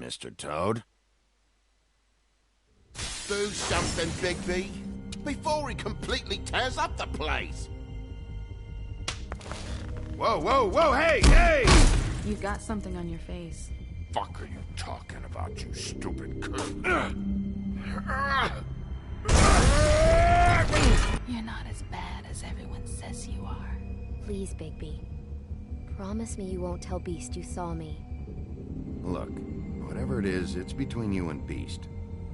Mr. Toad. Do something, Bigby, before he completely tears up the place. Whoa, whoa, whoa, hey, hey! You've got something on your face. Fuck are you talking about, you stupid coon? You're not as bad as everyone says you are. Please, Bigby. Promise me you won't tell Beast you saw me. Look, whatever it is, it's between you and Beast.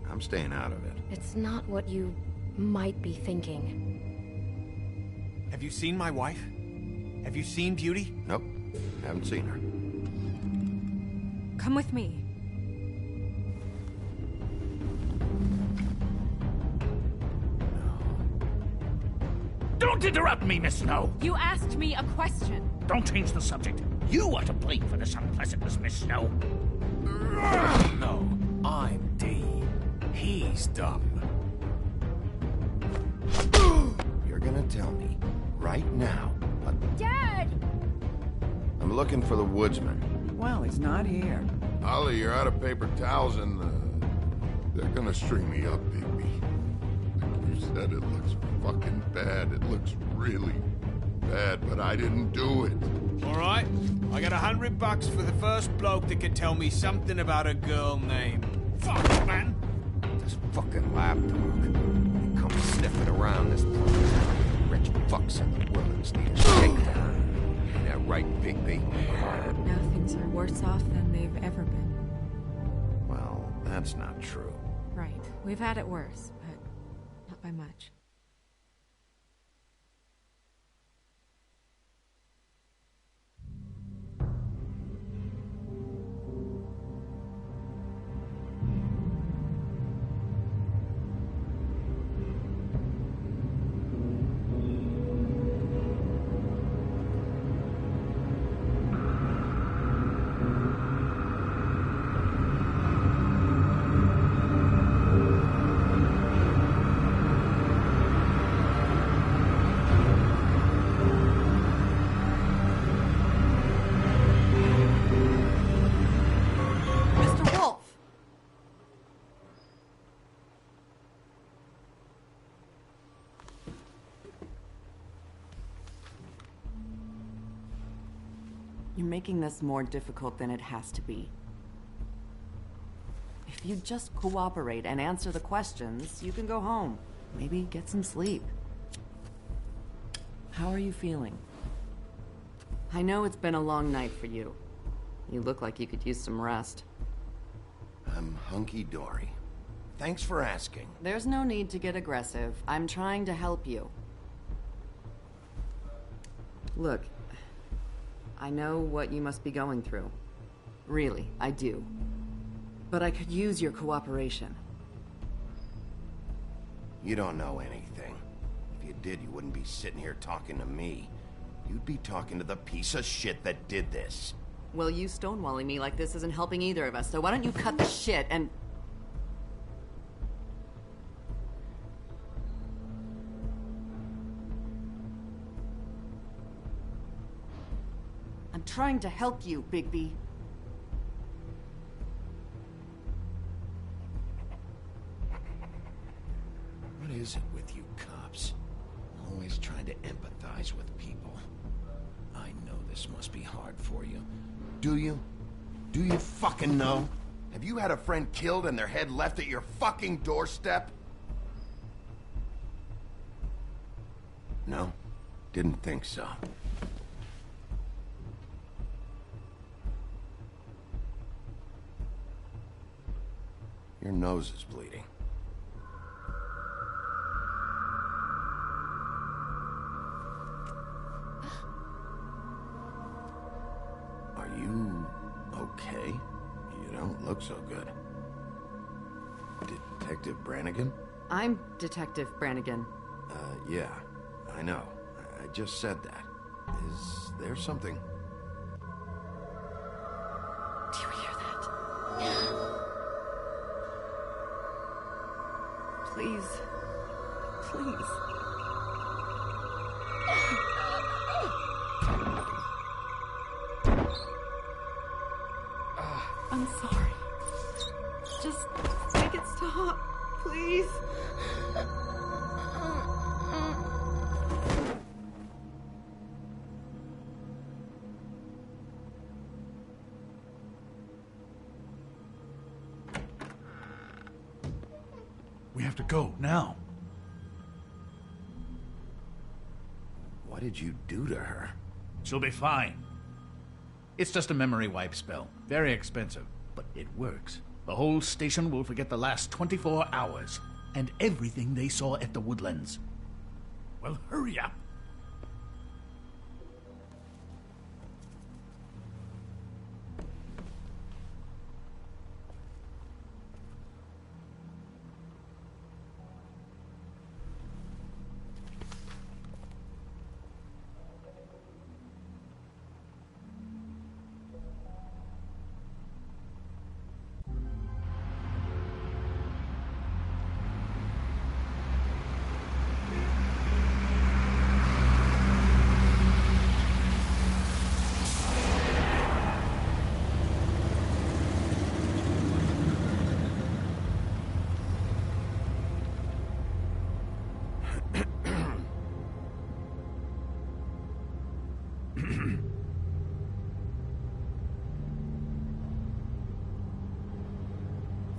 I'm staying out of it. It's not what you might be thinking. Have you seen my wife? Have you seen Beauty? Nope, haven't seen her. Come with me. Don't interrupt me, Miss Snow! You asked me a question. Don't change the subject. You are to blame for this unpleasantness, Miss Snow. No, I'm D. He's dumb. You're gonna tell me, right now, what... Dad! I'm looking for the woodsman. Well, he's not here. Ollie, you're out of paper towels and, they're gonna string me up, Bigby. Like you said, it looks fucking bad. It looks really bad, but I didn't do it. All right, I got $100 for the first bloke that can tell me something about a girl named... Fuck, man! This fucking lapdog. He comes sniffing around this place. Rich fucks in the Woodlands need a shakedown. Ain't that right, Bigby? Now things are worse off than they've ever been. Well, that's not true. Right. We've had it worse, but not by much. You're making this more difficult than it has to be. If you just cooperate and answer the questions, you can go home. Maybe get some sleep. How are you feeling? I know it's been a long night for you. You look like you could use some rest. I'm hunky-dory. Thanks for asking. There's no need to get aggressive. I'm trying to help you. Look, I know what you must be going through. Really, I do. But I could use your cooperation. You don't know anything. If you did, you wouldn't be sitting here talking to me. You'd be talking to the piece of shit that did this. Well, you stonewalling me like this isn't helping either of us, so why don't you cut the shit and... I'm trying to help you, Bigby. What is it with you cops? Always trying to empathize with people. I know this must be hard for you. Do you? Do you fucking know? Have you had a friend killed and their head left at your fucking doorstep? No? Didn't think so. Your nose is bleeding. Are you okay? You don't look so good. Detective Brannigan? I'm Detective Brannigan. Yeah, I know. I just said that. Is there something? Do you hear that? Please. Please. I'm sorry. have to go, now. What did you do to her? She'll be fine. It's just a memory wipe spell. Very expensive, but it works. The whole station will forget the last 24 hours, and everything they saw at the Woodlands. Well, hurry up.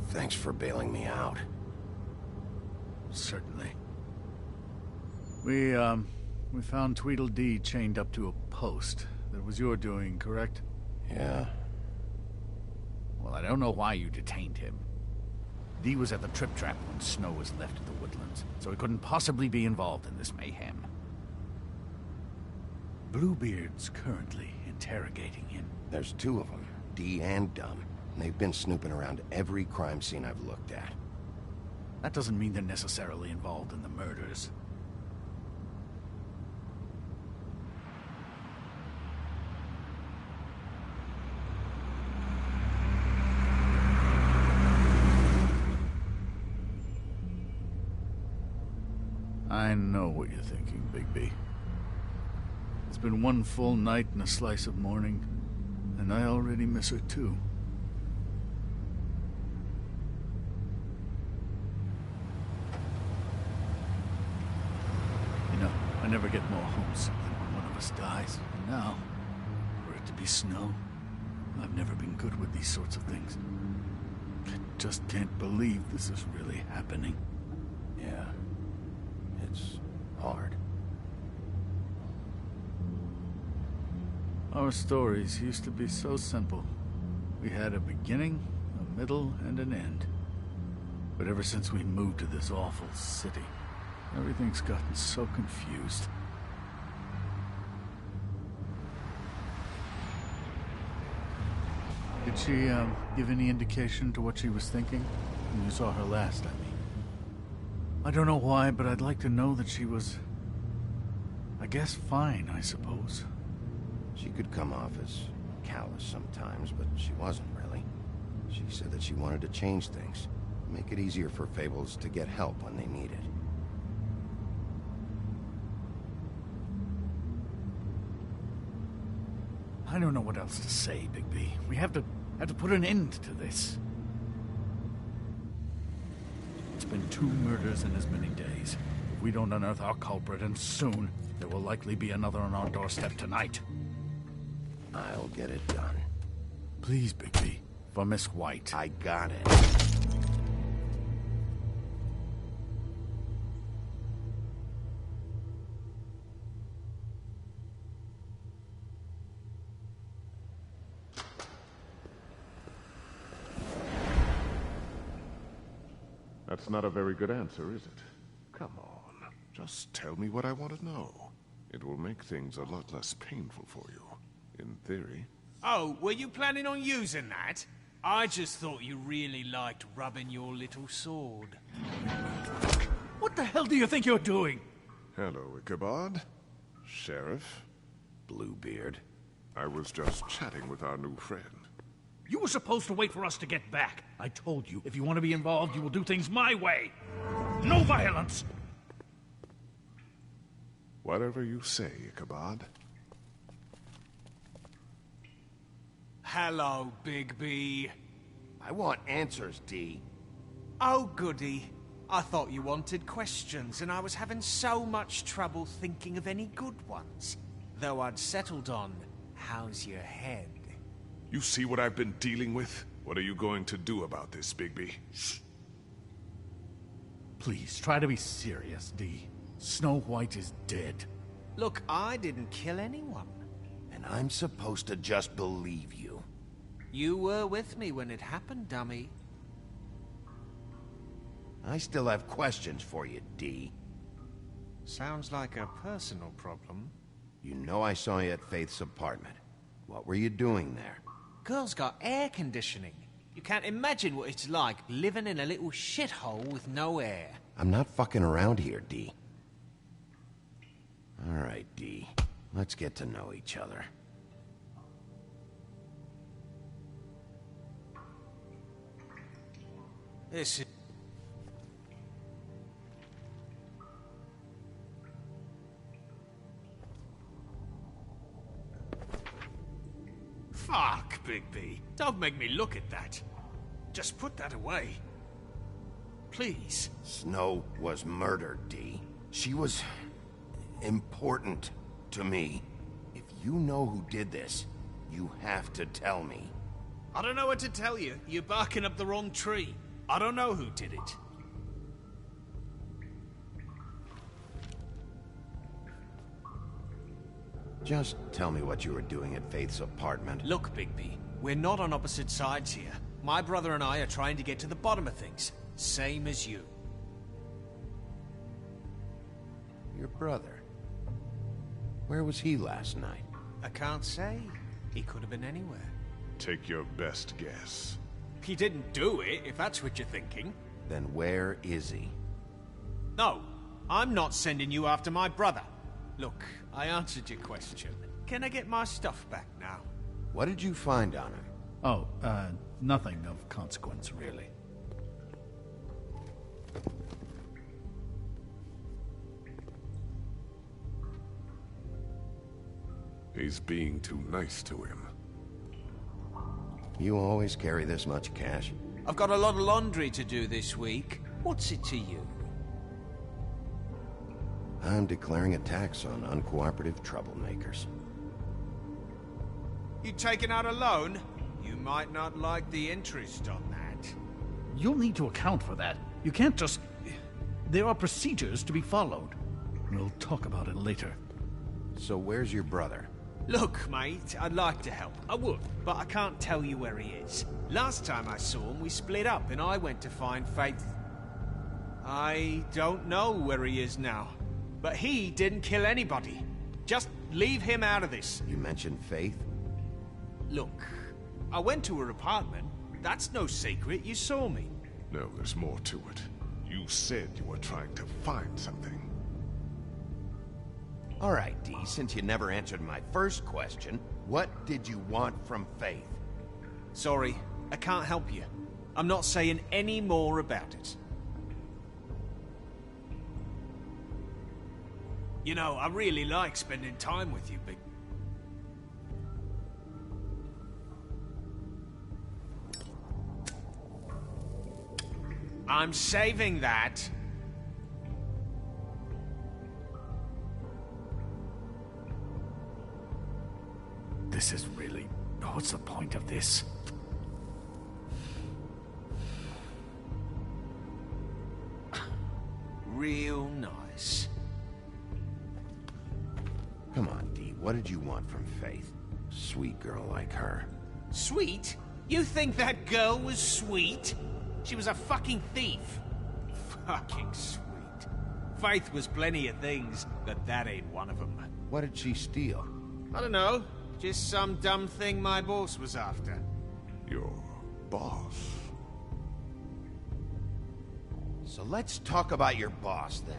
Thanks for bailing me out. Certainly. We found Tweedledee chained up to a post. That was your doing, correct? Yeah. Well, I don't know why you detained him. Dee was at the Trip Trap when Snow was left at the Woodlands, so he couldn't possibly be involved in this mayhem. Bluebeard's currently interrogating him. There's two of them, Dee and Dumb. And they've been snooping around every crime scene I've looked at. That doesn't mean they're necessarily involved in the murders. I know what you're thinking, Bigby. It's been one full night and a slice of morning, and I already miss her too. You know, I never get more homesick than when one of us dies. And now, for it to be Snow, I've never been good with these sorts of things. I just can't believe this is really happening. Yeah. It's hard. Our stories used to be so simple. We had a beginning, a middle, and an end. But ever since we moved to this awful city, everything's gotten so confused. Did she, give any indication to what she was thinking when you saw her last, I mean? I don't know why, but I'd like to know that she was, I guess, fine, I suppose. She could come off as callous sometimes, but she wasn't really. She said that she wanted to change things, make it easier for Fables to get help when they need it. I don't know what else to say, Bigby. We have to put an end to this. It's been 2 murders in as many days. If we don't unearth our culprit, and soon, there will likely be another on our doorstep tonight. I'll get it done. Please, Bigby. For Miss White. I got it. That's not a very good answer, is it? Come on. Just tell me what I want to know. It will make things a lot less painful for you. In theory. Oh, were you planning on using that? I just thought you really liked rubbing your little sword. What the hell do you think you're doing? Hello, Ichabod. Sheriff. Bluebeard. I was just chatting with our new friend. You were supposed to wait for us to get back. I told you, if you want to be involved, you will do things my way. No violence! Whatever you say, Ichabod. Hello, Bigby. I want answers, Dee. Oh, goody. I thought you wanted questions, and I was having so much trouble thinking of any good ones. Though I'd settled on, how's your head? You see what I've been dealing with? What are you going to do about this, Bigby? Please, try to be serious, Dee. Snow White is dead. Look, I didn't kill anyone. And I'm supposed to just believe you. You were with me when it happened, dummy. I still have questions for you, Dee. Sounds like a personal problem. You know I saw you at Faith's apartment. What were you doing there? Girl's got air conditioning. You can't imagine what it's like living in a little shithole with no air. I'm not fucking around here, Dee. All right, Dee. Let's get to know each other. This is... Fuck, Bigby. Don't make me look at that. Just put that away. Please. Snow was murdered, Dee. She was... important to me. If you know who did this, you have to tell me. I don't know what to tell you. You're barking up the wrong tree. I don't know who did it. Just tell me what you were doing at Faith's apartment. Look, Bigby, we're not on opposite sides here. My brother and I are trying to get to the bottom of things. Same as you. Your brother? Where was he last night? I can't say. He could have been anywhere. Take your best guess. He didn't do it, if that's what you're thinking. Then where is he? No, I'm not sending you after my brother. Look, I answered your question. Can I get my stuff back now? What did you find on him? Oh, nothing of consequence, really. He's being too nice to him. You always carry this much cash? I've got a lot of laundry to do this week. What's it to you? I'm declaring a tax on uncooperative troublemakers. You taking out a loan? You might not like the interest on that. You'll need to account for that. You can't just... There are procedures to be followed. We'll talk about it later. So where's your brother? Look, mate, I'd like to help. I would, but I can't tell you where he is. Last time I saw him, we split up and I went to find Faith. I don't know where he is now. But he didn't kill anybody. Just leave him out of this. You mentioned Faith? Look, I went to her apartment. That's no secret. You saw me. No, there's more to it. You said you were trying to find something. All right, Dee, since you never answered my first question, what did you want from Faith? Sorry, I can't help you. I'm not saying any more about it. You know, I really like spending time with you, Big... I'm saving that. This is really... What's the point of this? Real nice. Come on, Dee, what did you want from Faith? Sweet girl like her. Sweet? You think that girl was sweet? She was a fucking thief. Fucking sweet. Faith was plenty of things, but that ain't one of them. What did she steal? I don't know. Just some dumb thing my boss was after. Your boss? So let's talk about your boss, then.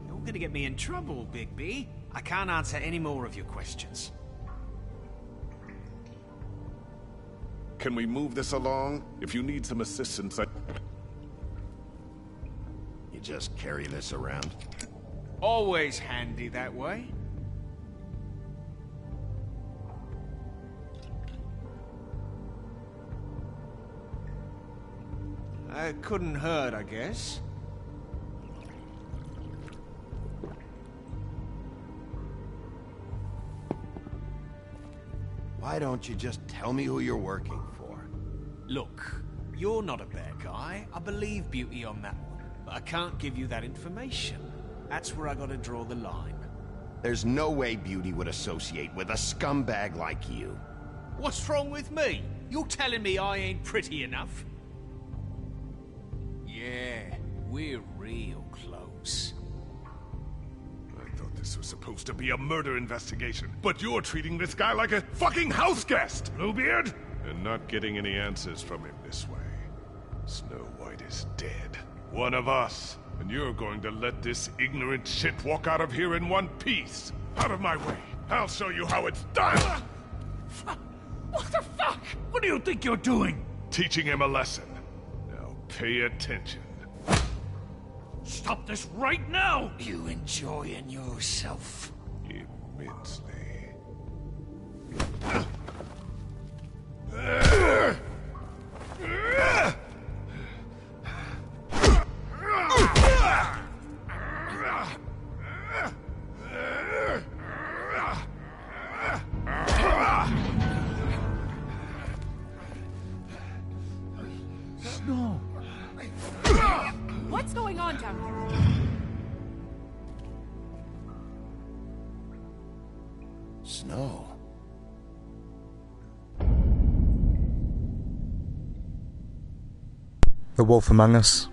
You're gonna get me in trouble, Bigby. I can't answer any more of your questions. Can we move this along? If you need some assistance, You just carry this around? Always handy that way. It couldn't hurt, I guess. Why don't you just tell me who you're working for? Look, you're not a bad guy. I believe Beauty on that one. But I can't give you that information. That's where I gotta draw the line. There's no way Beauty would associate with a scumbag like you. What's wrong with me? You're telling me I ain't pretty enough? Yeah, we're real close. I thought this was supposed to be a murder investigation, but you're treating this guy like a fucking house guest, Bluebeard! And not getting any answers from him this way. Snow White is dead. One of us. And you're going to let this ignorant shit walk out of here in one piece. Out of my way. I'll show you how it's done! What the fuck? What do you think you're doing? Teaching him a lesson. Now pay attention. Stop this right now! You enjoying yourself? Immensely. Snow! What's going on down here? Snow. The Wolf Among Us.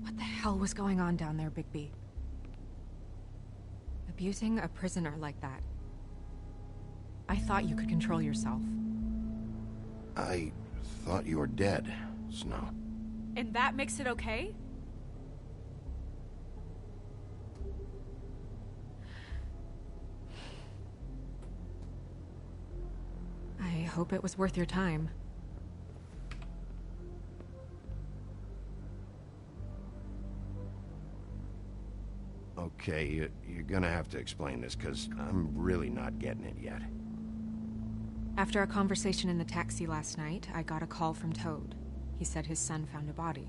What the hell was going on down there, Bigby? Abusing a prisoner like that. I thought you could control yourself. I thought you were dead, Snow. And that makes it okay? I hope it was worth your time. Okay, you're gonna have to explain this, because I'm really not getting it yet. After a conversation in the taxi last night, I got a call from Toad. He said his son found a body.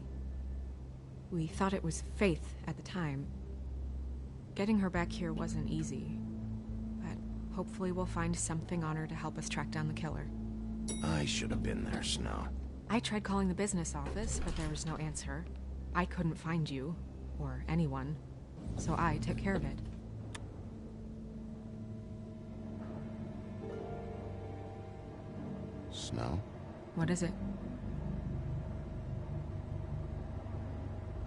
We thought it was Faith at the time. Getting her back here wasn't easy, but hopefully we'll find something on her to help us track down the killer. I should have been there, Snow. I tried calling the business office, but there was no answer. I couldn't find you, or anyone, so I took care of it. Snow? What is it?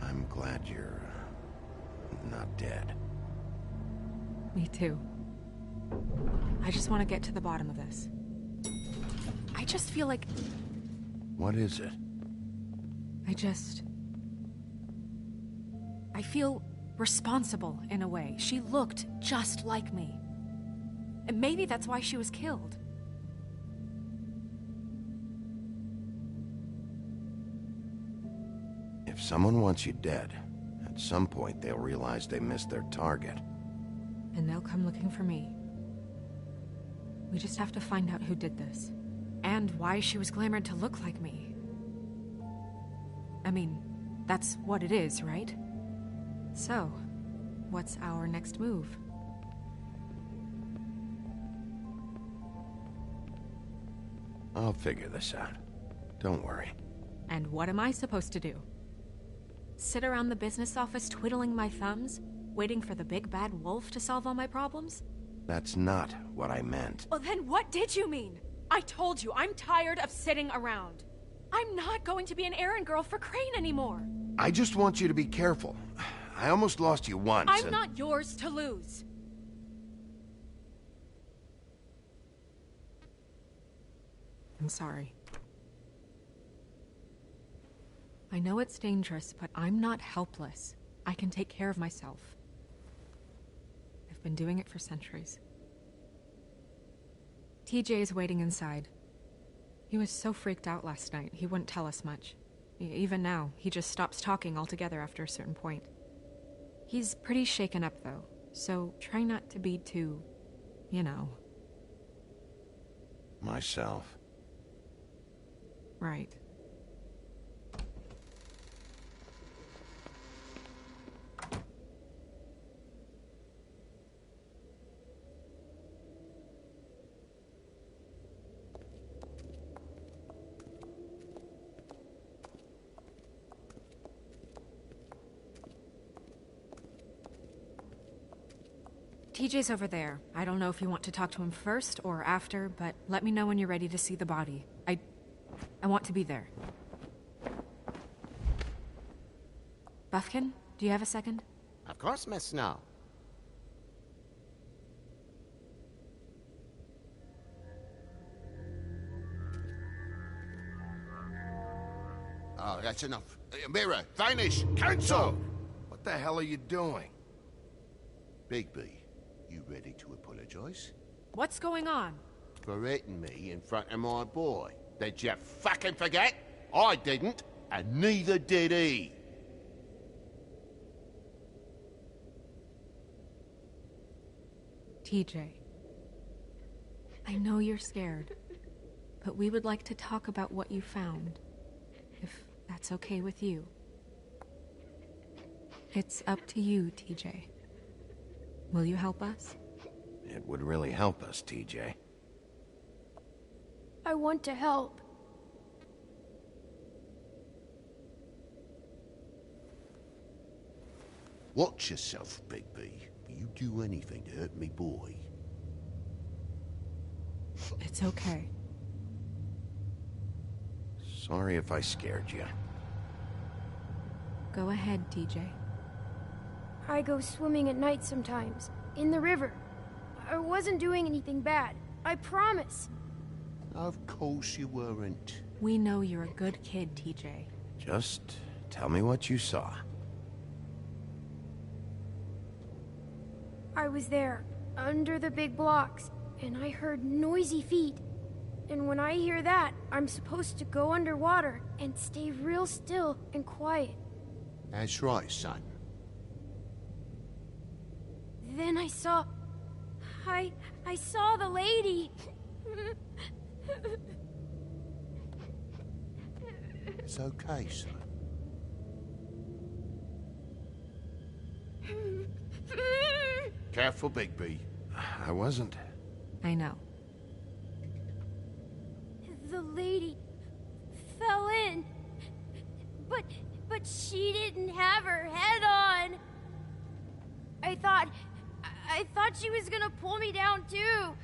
I'm glad you're not dead. Me too. I just want to get to the bottom of this. I just feel like... What is it? I feel responsible in a way. She looked just like me. And maybe that's why she was killed. If someone wants you dead, at some point they'll realize they missed their target. And they'll come looking for me. We just have to find out who did this. And why she was glamored to look like me. I mean, that's what it is, right? So, what's our next move? I'll figure this out. Don't worry. And what am I supposed to do? Sit around the business office twiddling my thumbs, waiting for the big bad wolf to solve all my problems? That's not what I meant. Well, then what did you mean? I told you, I'm tired of sitting around. I'm not going to be an errand girl for Crane anymore. I just want you to be careful. I almost lost you once. I'm not yours to lose. I'm sorry. I know it's dangerous, but I'm not helpless. I can take care of myself. I've been doing it for centuries. TJ is waiting inside. He was so freaked out last night, he wouldn't tell us much. Even now, he just stops talking altogether after a certain point. He's pretty shaken up, though, so try not to be too, you know. Myself. Right. TJ's over there. I don't know if you want to talk to him first or after, but let me know when you're ready to see the body. I want to be there. Buffkin, do you have a second? Of course, Miss Snow. Oh, that's enough. Mira, vanish, cancel! What the hell are you doing? Bigby, you ready to apologize? What's going on? For hitting me in front of my boy. Did you fucking forget? I didn't, and neither did he. TJ, I know you're scared, but we would like to talk about what you found, if that's okay with you. It's up to you, TJ. Will you help us? It would really help us, TJ. I want to help. Watch yourself, Bigby. You do anything to hurt me, boy. It's okay. Sorry if I scared you. Go ahead, TJ. I go swimming at night sometimes, in the river. I wasn't doing anything bad, I promise. Of course you weren't. We know you're a good kid, TJ. Just tell me what you saw. I was there, under the big blocks, and I heard noisy feet. And when I hear that, I'm supposed to go underwater and stay real still and quiet. That's right, son. Then I saw the lady. It's okay, son. Careful, Bigby. I wasn't. I know. The lady fell in. But she didn't have her head on. I thought she was gonna pull me down too.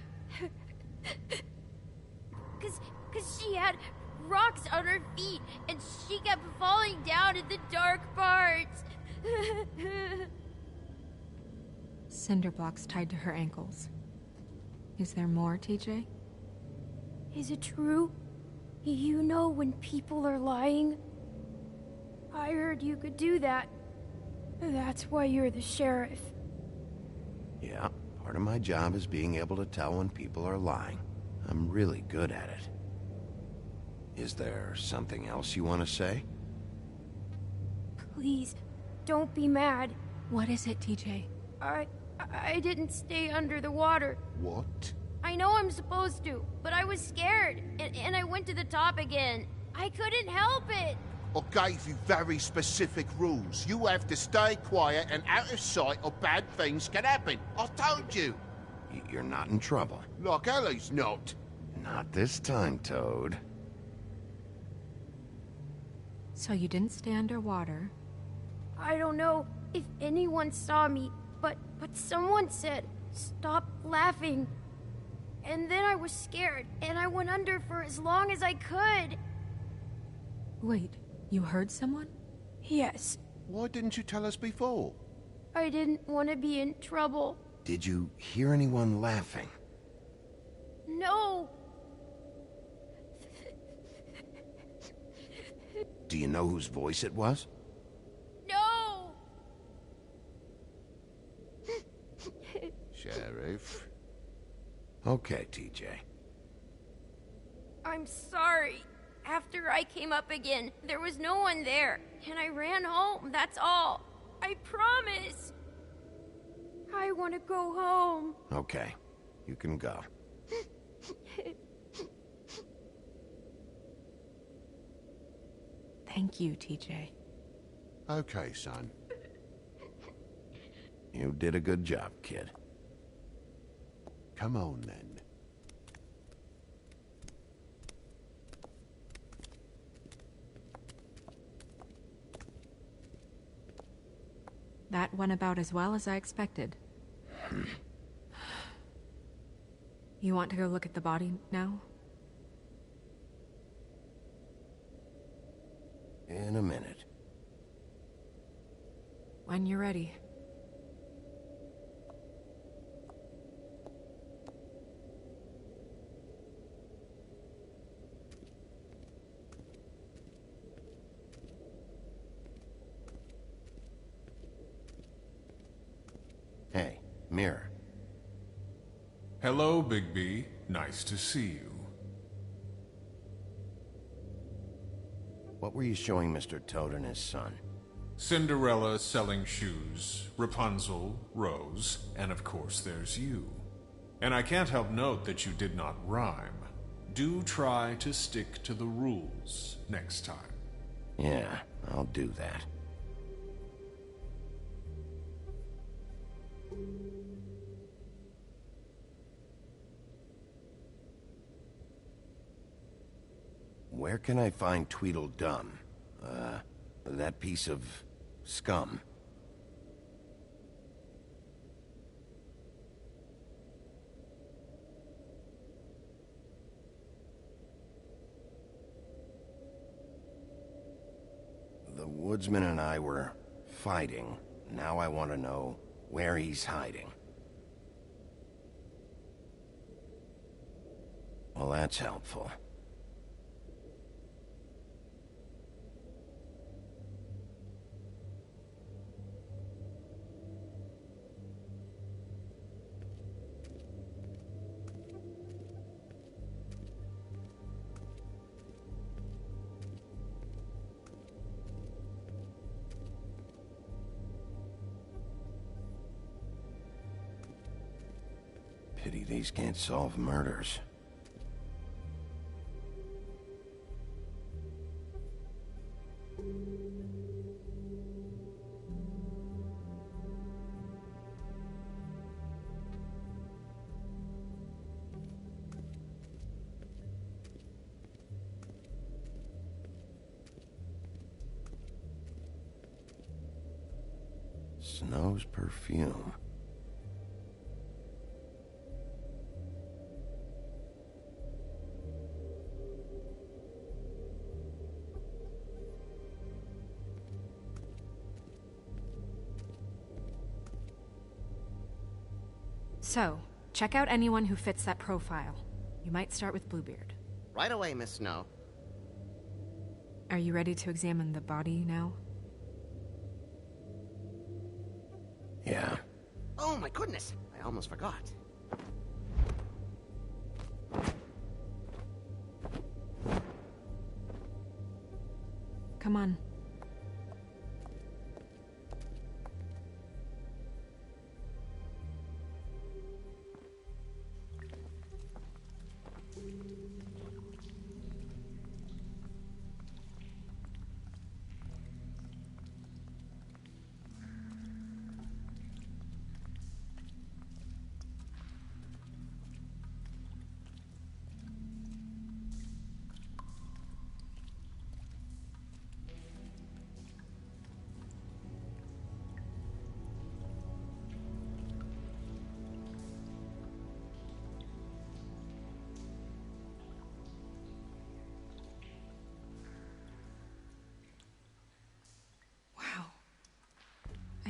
Cause she had rocks on her feet and she kept falling down in the dark parts. Cinder blocks tied to her ankles. Is there more, TJ? Is it true? You know when people are lying? I heard you could do that. That's why you're the sheriff. Yeah, part of my job is being able to tell when people are lying. I'm really good at it. Is there something else you want to say? Please, don't be mad. What is it, TJ? I didn't stay under the water. What? I know I'm supposed to, but I was scared, and I went to the top again. I couldn't help it. I gave you very specific rules. You have to stay quiet and out of sight or bad things can happen. I told you. You're not in trouble. Like Ellie's not. Not this time, Toad. So you didn't stay underwater? I don't know if anyone saw me, but someone said, stop laughing. And then I was scared, and I went under for as long as I could. Wait, you heard someone? Yes. Why didn't you tell us before? I didn't want to be in trouble. Did you hear anyone laughing? No. Do you know whose voice it was? No. Sheriff. Okay, TJ. I'm sorry. After I came up again, there was no one there, and I ran home, that's all. I promise. I want to go home. Okay, you can go. Thank you, TJ. Okay, son. You did a good job, kid. Come on, then. That went about as well as I expected. You want to go look at the body now? In a minute. When you're ready. Hey, Mirror. Hello, Bigby. Nice to see you. What were you showing Mr. Toad and his son? Cinderella selling shoes, Rapunzel, Rose, and of course there's you. And I can't help note that you did not rhyme. Do try to stick to the rules next time. Yeah, I'll do that. Where can I find Tweedledum? That piece of scum. The woodsman and I were fighting. Now I want to know where he's hiding. Well, that's helpful. Pity these can't solve murders. Snow's perfume. So, check out anyone who fits that profile. You might start with Bluebeard. Right away, Miss Snow. Are you ready to examine the body now? Yeah. Oh my goodness, I almost forgot. Come on.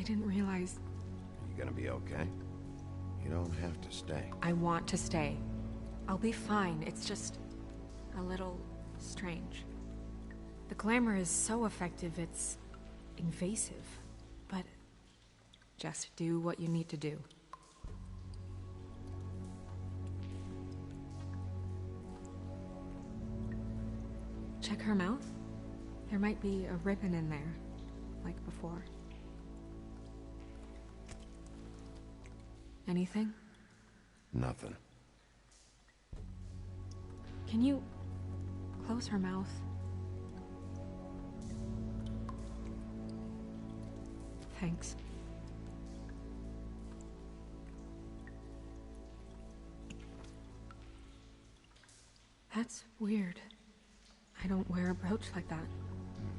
didn't realize... You gonna be okay? You don't have to stay. I want to stay. I'll be fine. It's just... a little... strange. The glamour is so effective, it's... invasive. But... just do what you need to do. Check her mouth. There might be a ribbon in there, like before. Anything? Nothing. Can you close her mouth? Thanks. That's weird. I don't wear a brooch like that.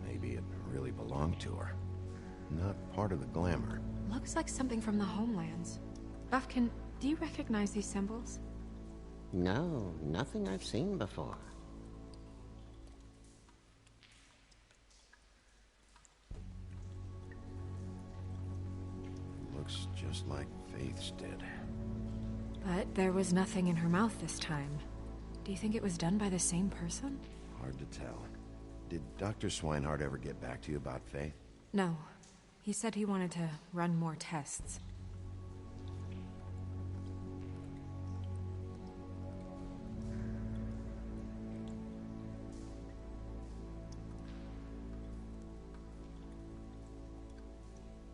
Maybe it really belonged to her. Not part of the glamour. Looks like something from the homelands. Buffkin, do you recognize these symbols? No, nothing I've seen before. Looks just like Faith's did. But there was nothing in her mouth this time. Do you think it was done by the same person? Hard to tell. Did Dr. Swinehart ever get back to you about Faith? No. He said he wanted to run more tests.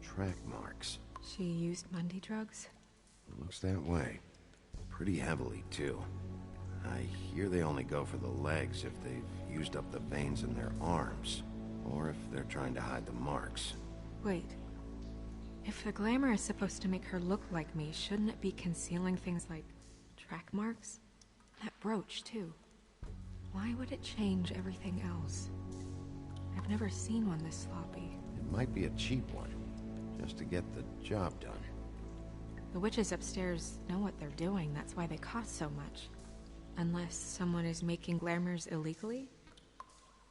Track marks. She used Mundy drugs? Looks that way. Pretty heavily, too. I hear they only go for the legs if they've used up the veins in their arms, or if they're trying to hide the marks. Wait. If the glamour is supposed to make her look like me, shouldn't it be concealing things like track marks? That brooch, too. Why would it change everything else? I've never seen one this sloppy. It might be a cheap one, just to get the job done. The witches upstairs know what they're doing, that's why they cost so much. Unless someone is making glamours illegally?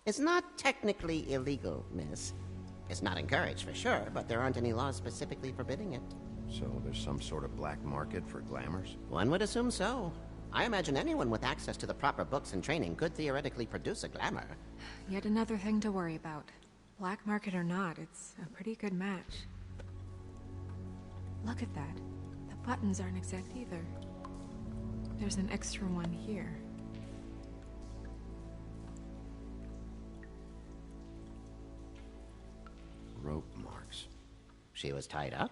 It's not technically illegal, miss. It's not encouraged for sure, but there aren't any laws specifically forbidding it. So there's some sort of black market for glamours? One would assume so. I imagine anyone with access to the proper books and training could theoretically produce a glamour. Yet another thing to worry about. Black market or not, it's a pretty good match. Look at that. The buttons aren't exact either. There's an extra one here. Rope marks. She was tied up?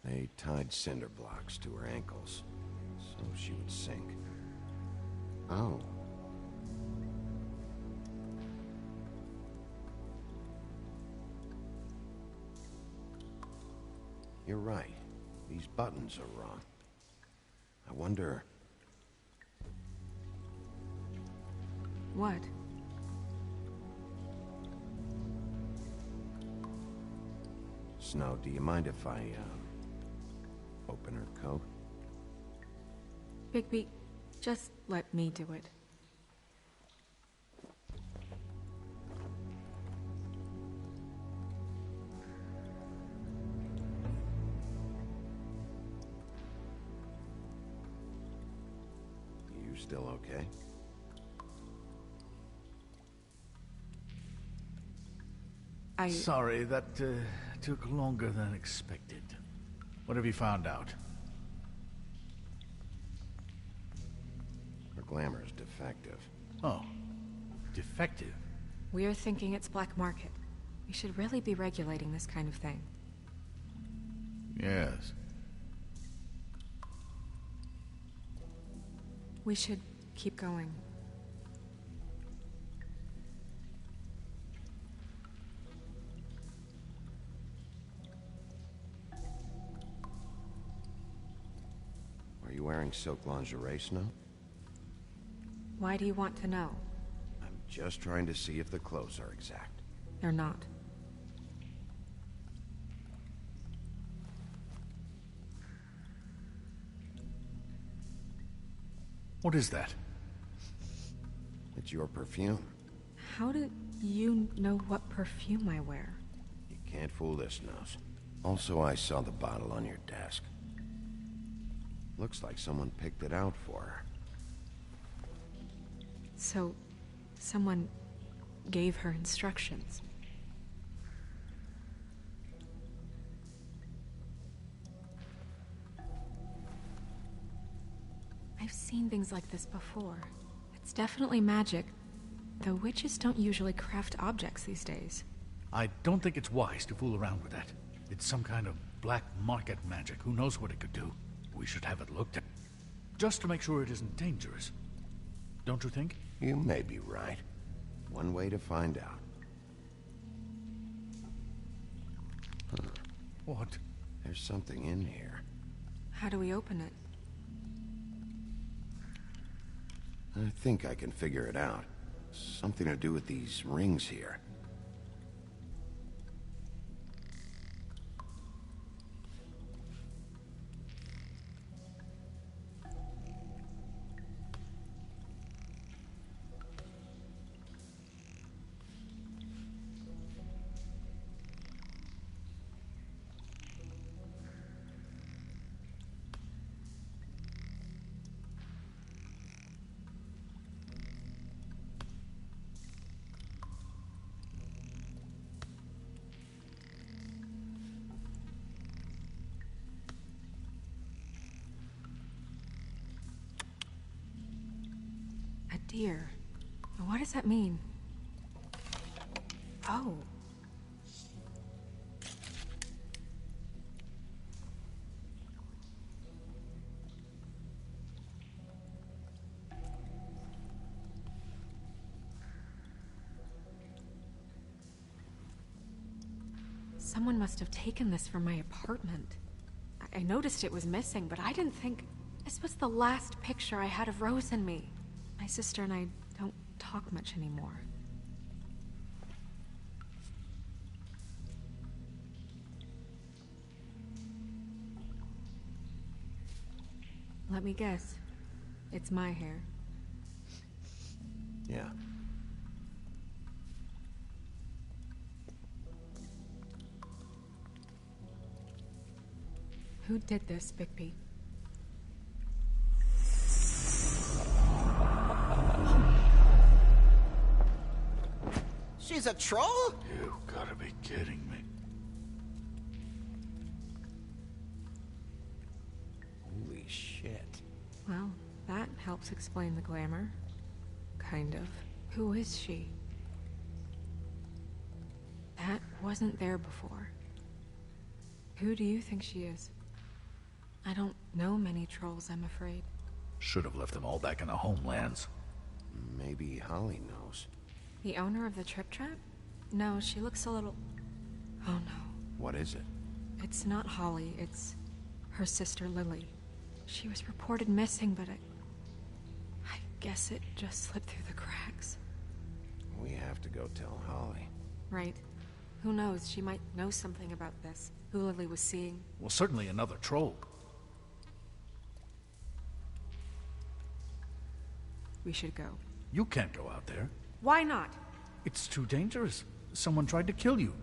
They tied cinder blocks to her ankles, so she would sink. Oh. You're right. These buttons are wrong. I wonder... What? Snow, do you mind if I, open her coat? Bigby, just let me do it. You still okay? Sorry, that took longer than expected. What have you found out? Her glamour is defective. Oh, defective? We're thinking it's black market. We should really be regulating this kind of thing. Yes. We should keep going. Are you wearing silk lingerie, Snow? Why do you want to know? I'm just trying to see if the clothes are exact. They're not. What is that? It's your perfume. How do you know what perfume I wear? You can't fool this, Nose. Also, I saw the bottle on your desk. Looks like someone picked it out for her. So, someone gave her instructions. I've seen things like this before. It's definitely magic, though witches don't usually craft objects these days. I don't think it's wise to fool around with that. It's some kind of black market magic. Who knows what it could do? We should have it looked at. Just to make sure it isn't dangerous. Don't you think? You may be right. One way to find out. Huh. What? There's something in here. How do we open it? I think I can figure it out. Something to do with these rings here. A deer. What does that mean? Oh. Someone must have taken this from my apartment. I noticed it was missing, but I didn't think... This was the last picture I had of Rose and me. My sister and I don't talk much anymore. Let me guess. It's my hair. Yeah. Who did this, Bigby? She's a troll? You gotta be kidding me. Holy shit. Well, that helps explain the glamour. Kind of. Who is she? That wasn't there before. Who do you think she is? I don't know many trolls, I'm afraid. Should have left them all back in the homelands. Maybe Holly knows. The owner of the Trip Trap? No, she looks a little... Oh no. What is it? It's not Holly, it's her sister Lily. She was reported missing, but I guess it just slipped through the cracks. We have to go tell Holly. Right. Who knows, she might know something about this. Who Lily was seeing. Well, certainly another troll. We should go. You can't go out there. Why not? It's too dangerous. Someone tried to kill you.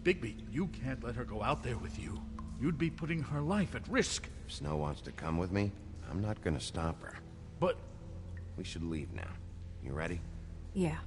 Bigby, you can't let her go out there with you. You'd be putting her life at risk. If Snow wants to come with me, I'm not gonna stop her. But... We should leave now. You ready? Yeah.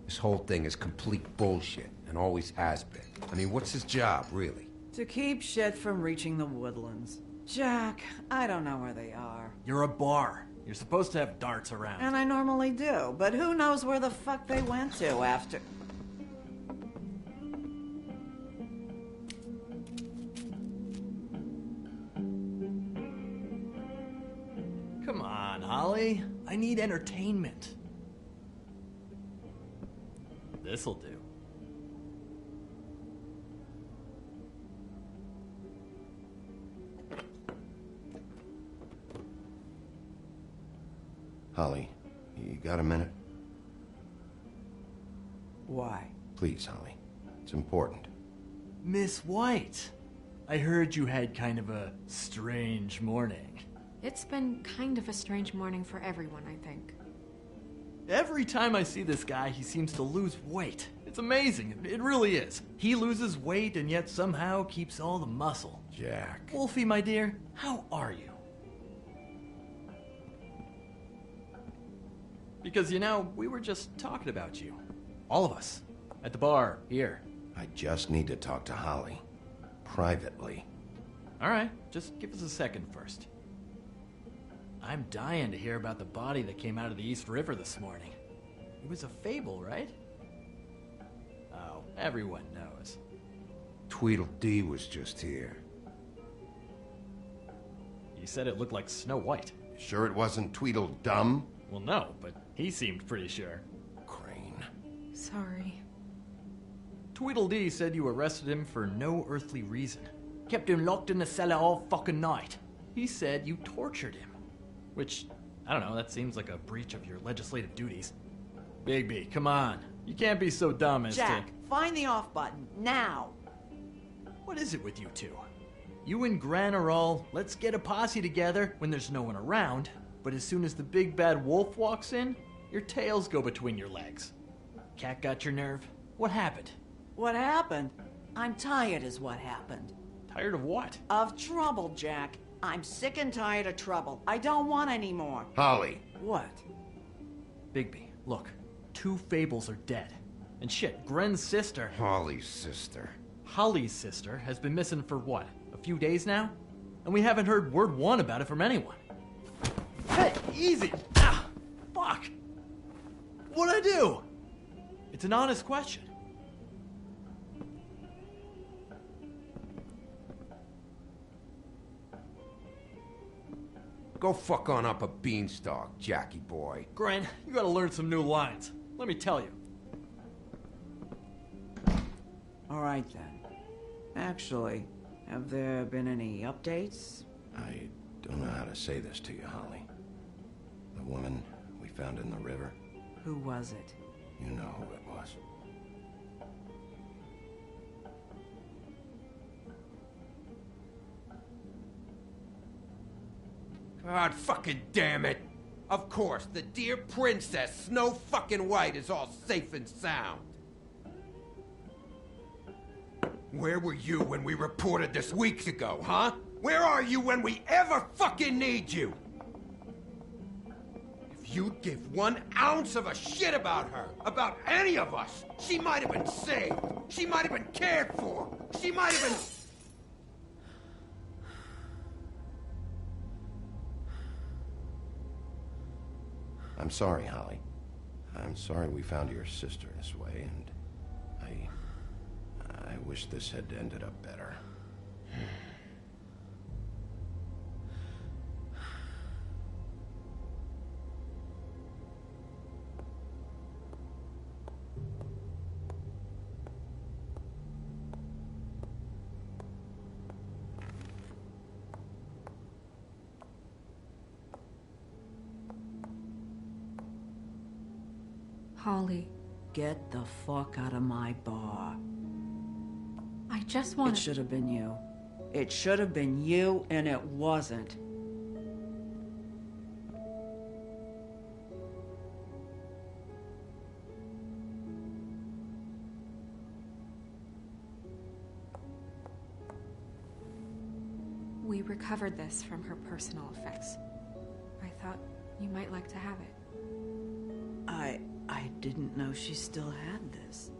This whole thing is complete bullshit, and always has been. I mean, what's his job, really? To keep shit from reaching the woodlands. Jack, I don't know where they are. You're a bar. You're supposed to have darts around. And I normally do, but who knows where the fuck they went to after... Come on, Holly. I need entertainment. This'll do. Holly, you got a minute? Why? Please, Holly. It's important. Miss White, I heard you had kind of a strange morning. It's been kind of a strange morning for everyone, I think. Every time I see this guy, he seems to lose weight. It's amazing. It really is. He loses weight and yet somehow keeps all the muscle. Jack. Wolfie, my dear, how are you? Because, you know, we were just talking about you. All of us. At the bar, here. I just need to talk to Holly. Privately. All right, just give us a second first. I'm dying to hear about the body that came out of the East River this morning. It was a fable, right? Oh, everyone knows. Tweedledee was just here. You said it looked like Snow White. Sure it wasn't Tweedledum? Well, no, but he seemed pretty sure. Crane. Sorry. Tweedledee said you arrested him for no earthly reason. Kept him locked in the cellar all fucking night. He said you tortured him. Which, I don't know, that seems like a breach of your legislative duties. Bigby, come on. You can't be so dumb as Jack, find the off button, now! What is it with you two? You and Gran are all, let's get a posse together when there's no one around, but as soon as the big bad wolf walks in, your tails go between your legs. Cat got your nerve? What happened? What happened? I'm tired is what happened. Tired of what? Of trouble, Jack. I'm sick and tired of trouble. I don't want any more. Holly. What? Bigby, look. 2 fables are dead. And shit, Gren's sister... Holly's sister. Holly's sister has been missing for what? A few days now? And we haven't heard word one about it from anyone. Hey, easy! Ah, fuck! What'd I do? It's an honest question. Go fuck on up a beanstalk, Jackie boy. Gren, you gotta learn some new lines. Let me tell you. All right, then. Actually, have there been any updates? I don't know how to say this to you, Holly. The woman we found in the river. Who was it? You know who it was. God fucking damn it! Of course, the dear princess, Snow fucking White, is all safe and sound. Where were you when we reported this weeks ago, huh? Where are you when we ever fucking need you? If you'd give 1 ounce of a shit about her, about any of us, she might have been saved. She might have been cared for. She might have been... I'm sorry, Holly. I'm sorry we found your sister this way, and I wish this had ended up better. Holly. Get the fuck out of my bar. I just want It should have been you. It should have been you, and it wasn't. We recovered this from her personal effects. I thought you might like to have it. I didn't know she still had this.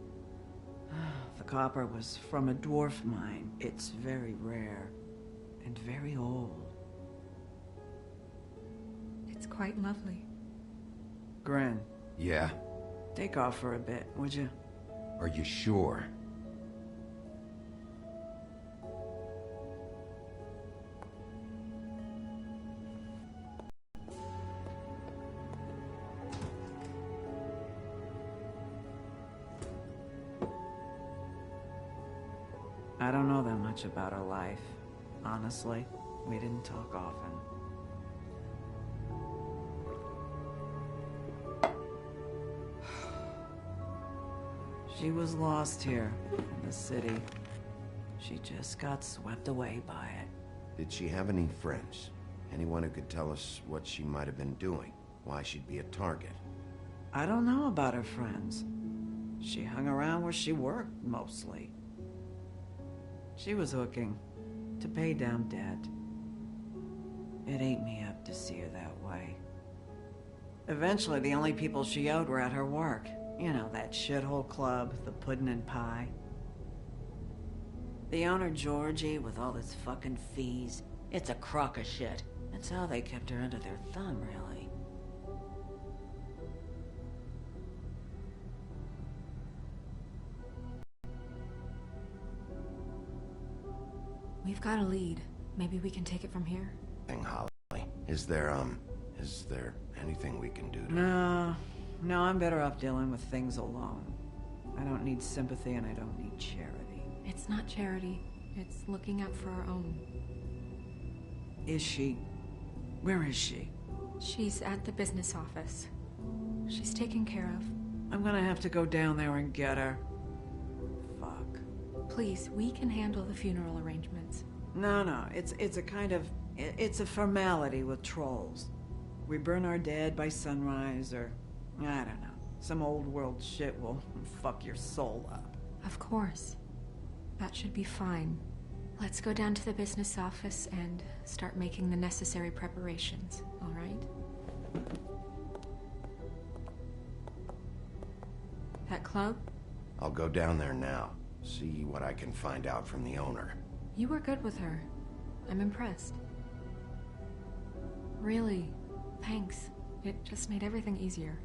The copper was from a dwarf mine. It's very rare and very old. It's quite lovely. Gren. Yeah? Take off for a bit, would you? Are you sure? I don't know that much about her life. Honestly, we didn't talk often. She was lost here, in the city. She just got swept away by it. Did she have any friends? Anyone who could tell us what she might have been doing? Why she'd be a target? I don't know about her friends. She hung around where she worked, mostly. She was hooking to pay down debt. It ate me up to see her that way. Eventually, the only people she owed were at her work. You know, that shithole club, the Puddin' and Pie. The owner, Georgie, with all his fucking fees, it's a crock of shit. That's how they kept her under their thumb, really. We've got a lead. Maybe we can take it from here. Holly, is there anything we can do to... No, I'm better off dealing with things alone. I don't need sympathy and I don't need charity. It's not charity. It's looking out for our own. Is she? Where is she? She's at the business office. She's taken care of. I'm gonna have to go down there and get her. Fuck. Please, we can handle the funeral arrangements. No, it's a kind of... It's a formality with trolls. We burn our dead by sunrise, or... I don't know. Some old world shit will fuck your soul up. Of course. That should be fine. Let's go down to the business office and start making the necessary preparations, all right? That club? I'll go down there now. See what I can find out from the owner. You were good with her. I'm impressed. Really, thanks. It just made everything easier.